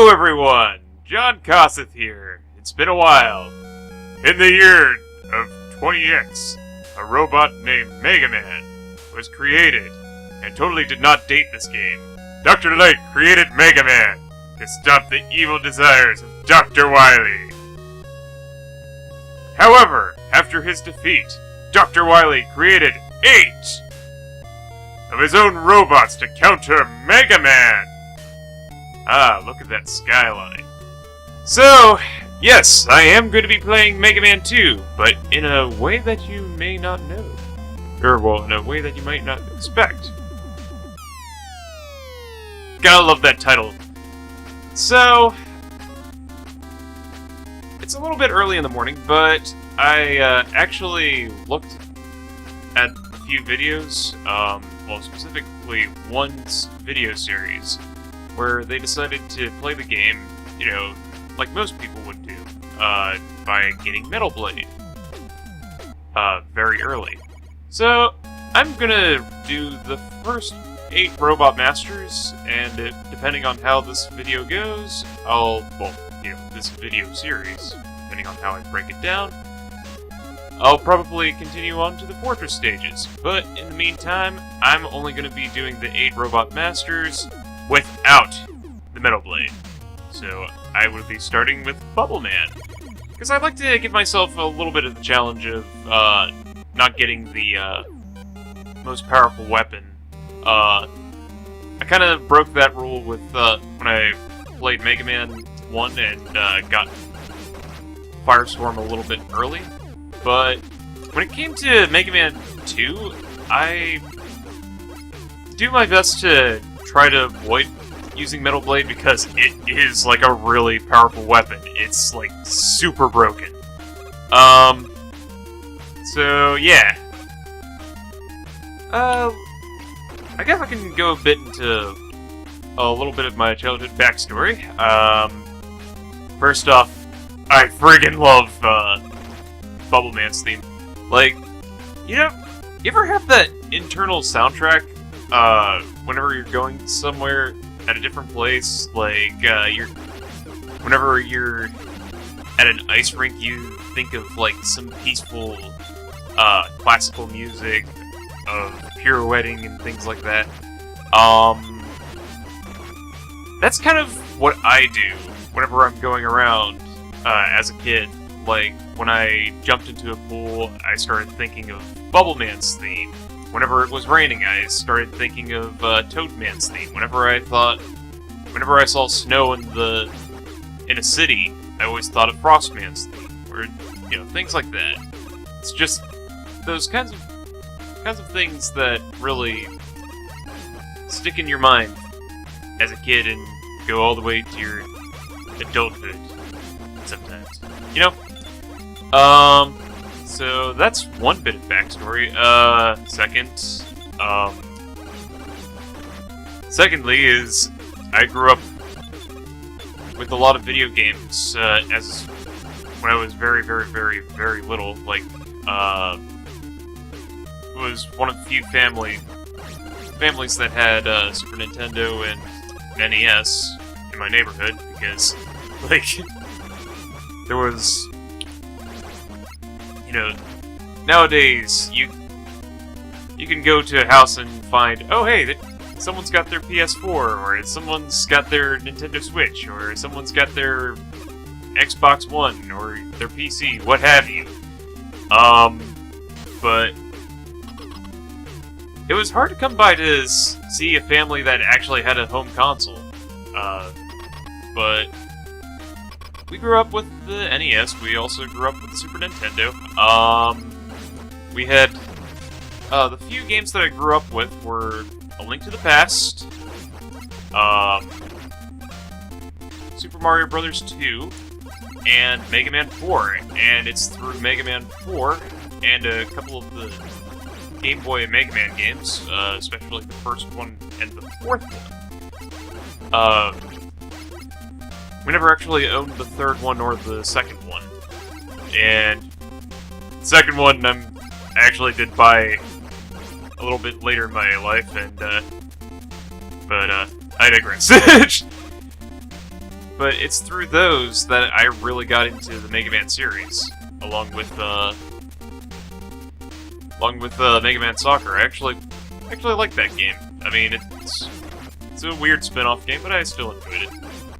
Hello everyone! John Causith here. It's been a while. In the year of 20X, a robot named Mega Man was created and totally did not date this game. Dr. Light created Mega Man to stop the evil desires of Dr. Wily. However, after his defeat, Dr. Wily created 8 of his own robots to counter Mega Man. Ah, look at that skyline. So, yes, I am going to be playing Mega Man 2, but in a way that you may not know. Or, well, in a way that you might not expect. Gotta love that title. So, it's a little bit early in the morning, but I actually looked at a few videos, well, specifically one video series, where they decided to play the game, you know, like most people would do, by getting Metal Blade, very early. So, I'm gonna do the first 8 Robot Masters, and depending on how this video goes, this video series, depending on how I break it down, I'll probably continue on to the Fortress stages. But in the meantime, I'm only gonna be doing the 8 Robot Masters without the Metal Blade. So I would be starting with Bubble Man, because I'd like to give myself a little bit of the challenge of not getting the most powerful weapon. I kind of broke that rule with when I played Mega Man 1 and got Firestorm a little bit early, but when it came to Mega Man 2, I do my best to try to avoid using Metal Blade because it is like a really powerful weapon. It's like super broken. So yeah. I guess I can go a bit into a little bit of my childhood backstory. First off, I friggin' love Bubble Man's theme. Like, you ever have that internal soundtrack whenever you're going somewhere at a different place, like, whenever you're at an ice rink, you think of, like, some peaceful, classical music of pirouetting and things like that. That's kind of what I do whenever I'm going around, as a kid. Like, when I jumped into a pool, I started thinking of Bubble Man's theme. Whenever it was raining, I started thinking of Toad Man's theme. Whenever I saw snow in a city, I always thought of Frost Man's theme, or things like that. It's just those kinds of things that really stick in your mind as a kid and go all the way to your adulthood sometimes. So that's one bit of backstory. Secondly is I grew up with a lot of video games as when I was very, very, very, very little. Like, it was one of the few families that had Super Nintendo and NES in my neighborhood, because, like, there was, nowadays you can go to a house and find, oh hey, someone's got their PS4, or someone's got their Nintendo Switch, or someone's got their Xbox One, or their PC, what have you. But it was hard to come by to see a family that actually had a home console. But we grew up with the NES, we also grew up with the Super Nintendo. We had, the few games that I grew up with were A Link to the Past, Super Mario Bros. 2, and Mega Man 4. And it's through Mega Man 4 and a couple of the Game Boy Mega Man games, especially the first one and the fourth one. We never actually owned the third one or the second one. And the second one I actually did buy a little bit later in my life, and but I digress. but it's through those that I really got into the Mega Man series, along with Mega Man Soccer. I actually like that game. I mean, it's a weird spin-off game, but I still enjoyed it.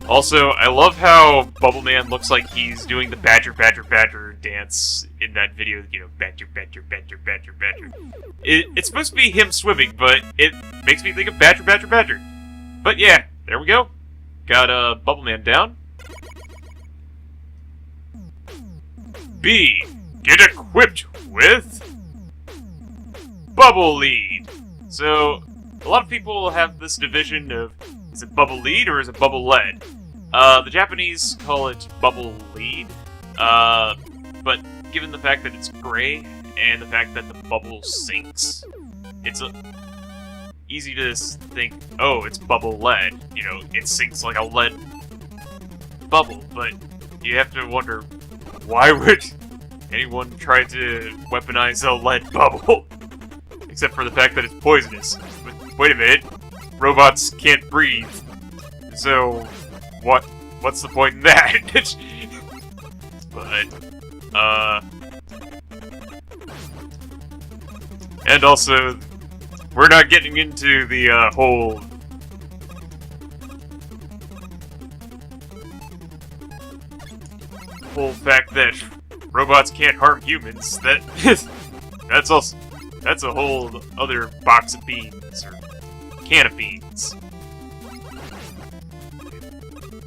Also, I love how Bubble Man looks like he's doing the badger, badger, badger dance in that video, you know, badger, badger, badger, badger, badger. It's supposed to be him swimming, but it makes me think of badger, badger, badger. But yeah, there we go. Got Bubble Man down. B. Get equipped with Bubble Lead. So, a lot of people have this division of, is it Bubble Lead or is it Bubble Lead? The Japanese call it Bubble Lead, but given the fact that it's gray and the fact that the bubble sinks, it's easy to think, oh, it's Bubble Lead. You know, it sinks like a lead bubble, but you have to wonder, why would anyone try to weaponize a lead bubble? Except for the fact that it's poisonous. But wait a minute, robots can't breathe, so what's the point in that? But, and also, we're not getting into the, whole fact that robots can't harm humans. That's a whole other box of beans, or can of beans.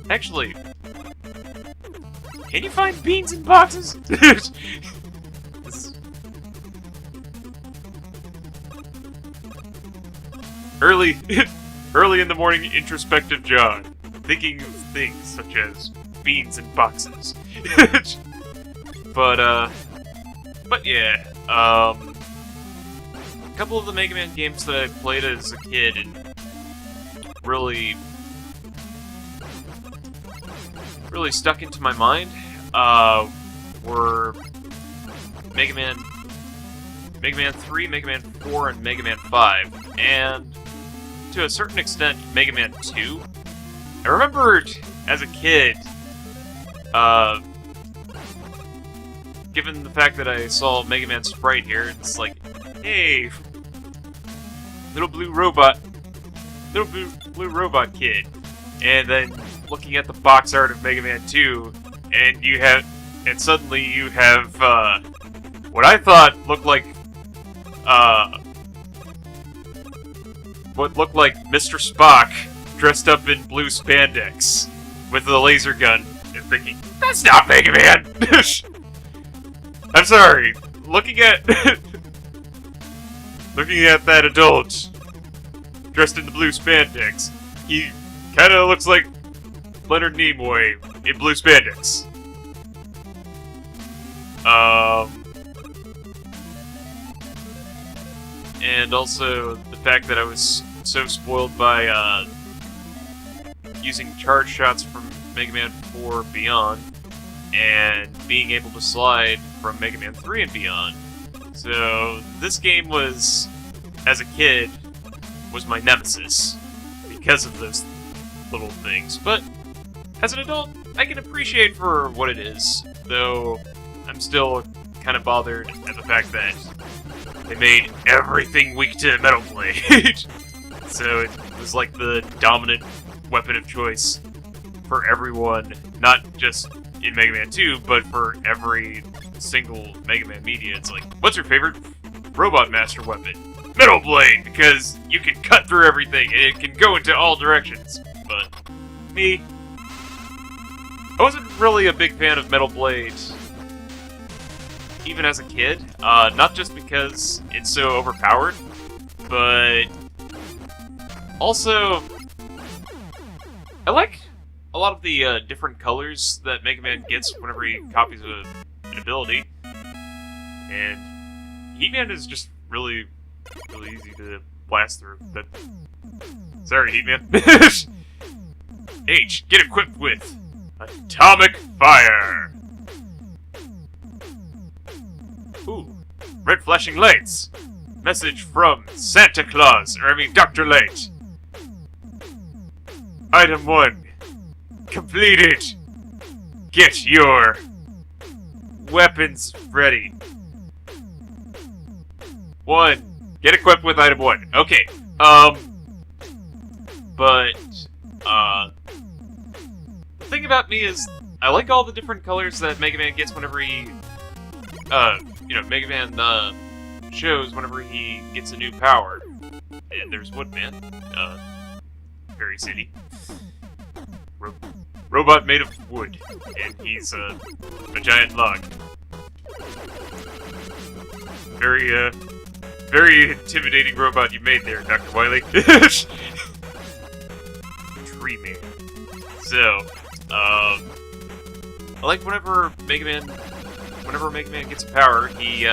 Actually, can you find beans in boxes? Early in the morning introspective jog, thinking of things such as beans in boxes. But yeah, a couple of the Mega Man games that I played as a kid and really stuck into my mind were Mega Man 3, Mega Man 4, and Mega Man 5, and to a certain extent, Mega Man 2. I remember as a kid, given the fact that I saw Mega Man Sprite here, it's like, hey, little blue robot kid. And then looking at the box art of Mega Man 2, and suddenly you have, what I thought looked like, what looked like Mr. Spock dressed up in blue spandex with a laser gun, and thinking, that's not Mega Man! I'm sorry, looking at that adult dressed in the blue spandex, he kinda looks like Leonard Nimoy in blue spandex. And also the fact that I was so spoiled by using charge shots from Mega Man 4 Beyond and being able to slide from Mega Man 3 and beyond. So this game was, as a kid, was my nemesis because of those little things. But as an adult, I can appreciate for what it is, though I'm still kind of bothered at the fact that they made everything weak to Metal Blade. So it was like the dominant weapon of choice for everyone, not just in Mega Man 2, but for every single Mega Man media. It's like, what's your favorite Robot Master weapon? Metal Blade, because you can cut through everything and it can go into all directions. But me, I wasn't really a big fan of Metal Blade, even as a kid. Not just because it's so overpowered, but also I like a lot of the different colors that Mega Man gets whenever he copies an ability. And He-Man is just really easy to blast through. But sorry, He-Man. H, get equipped with Atomic Fire. Ooh, red flashing lights. Message from Santa Claus, or I mean Dr. Light. Item 1. completed! Get your weapons ready. 1. Get equipped with item 1. Okay, but, the thing about me is, I like all the different colors that Mega Man gets whenever he, Mega Man, shows whenever he gets a new power. And there's Woodman, very city. Robot made of wood, and he's, a giant log. Very intimidating robot you made there, Dr. Wily. Tree Man. So, I like whenever Mega Man gets a power, he,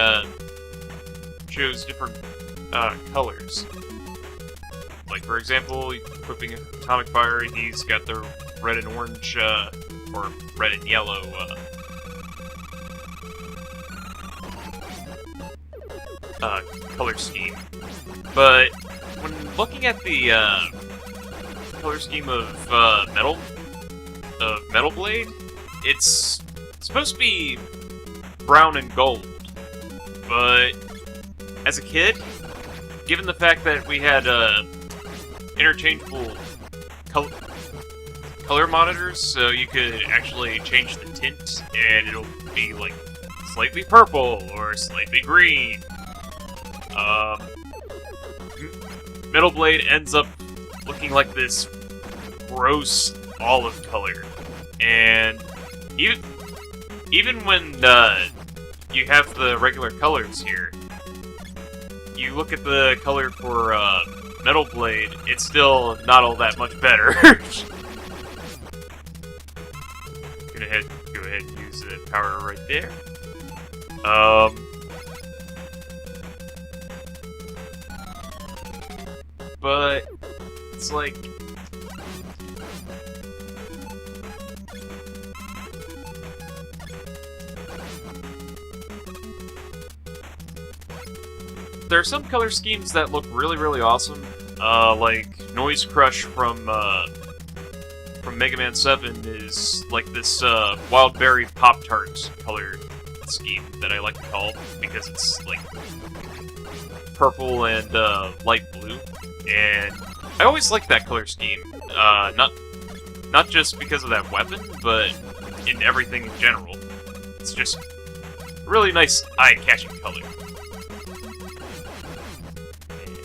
shows different, colors. Like, for example, equipping Atomic Fire, he's got the red and orange, or red and yellow, color scheme. But when looking at the color scheme of Metal Blade, it's supposed to be brown and gold. But as a kid, given the fact that we had interchangeable color monitors, so you could actually change the tint, and it'll be like slightly purple or slightly green. Metal Blade ends up looking like this gross olive color, and even when you have the regular colors here, you look at the color for Metal Blade, it's still not all that much better. Go ahead and use the power right there. But it's like there are some color schemes that look really, really awesome. Like Noise Crush from Mega Man 7 is like this Wild Berry Pop-Tart color scheme that I like to call, because it's like purple and light blue. And I always like that color scheme, not just because of that weapon, but in everything in general. It's just a really nice eye-catching color. And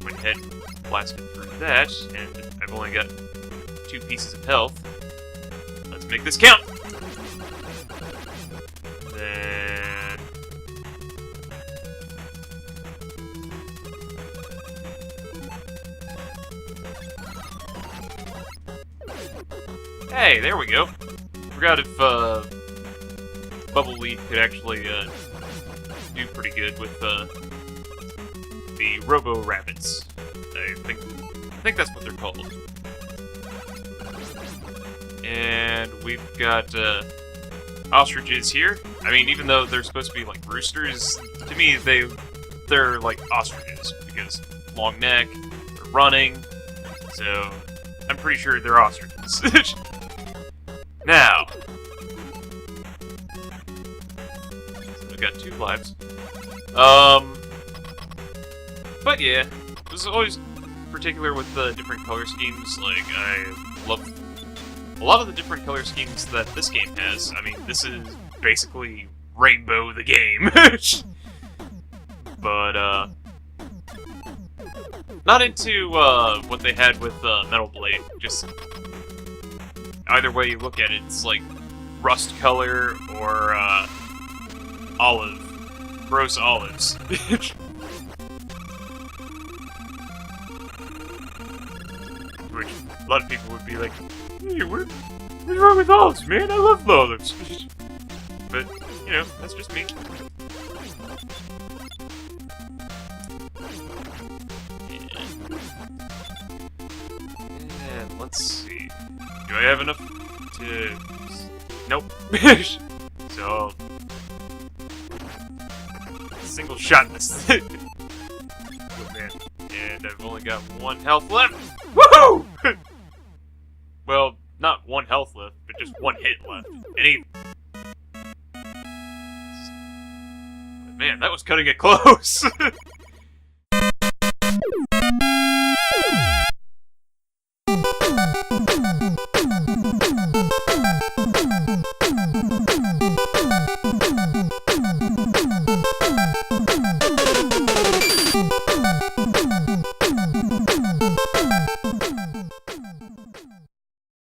went ahead and blasted through that, and I've only got 2 pieces of health. Let's make this count! Then... Hey, there we go. Forgot if Bubble Lead could actually do pretty good with the Robo Rabbits. I think that's what they're called. And we've got ostriches here. I mean, even though they're supposed to be like roosters, to me they're like ostriches because long neck, they're running. So I'm pretty sure they're ostriches. Now, so I've got 2 lives. But yeah, I was always particular with the different color schemes. Like, I love a lot of the different color schemes that this game has. I mean, this is basically Rainbow the game. But, not into, what they had with, Metal Blade. Just, either way you look at it, it's like rust color or, olive. Gross olives. Which, a lot of people would be like, hey, what's wrong with olives, man? I love olives. But, you know, that's just me. And let's see. Do I have enough to... Nope. So... Single shot this thing. Oh, man. And I've only got 1 health left. Woohoo! Well, not one health left, but just one hit left. And he... Man, that was cutting it close!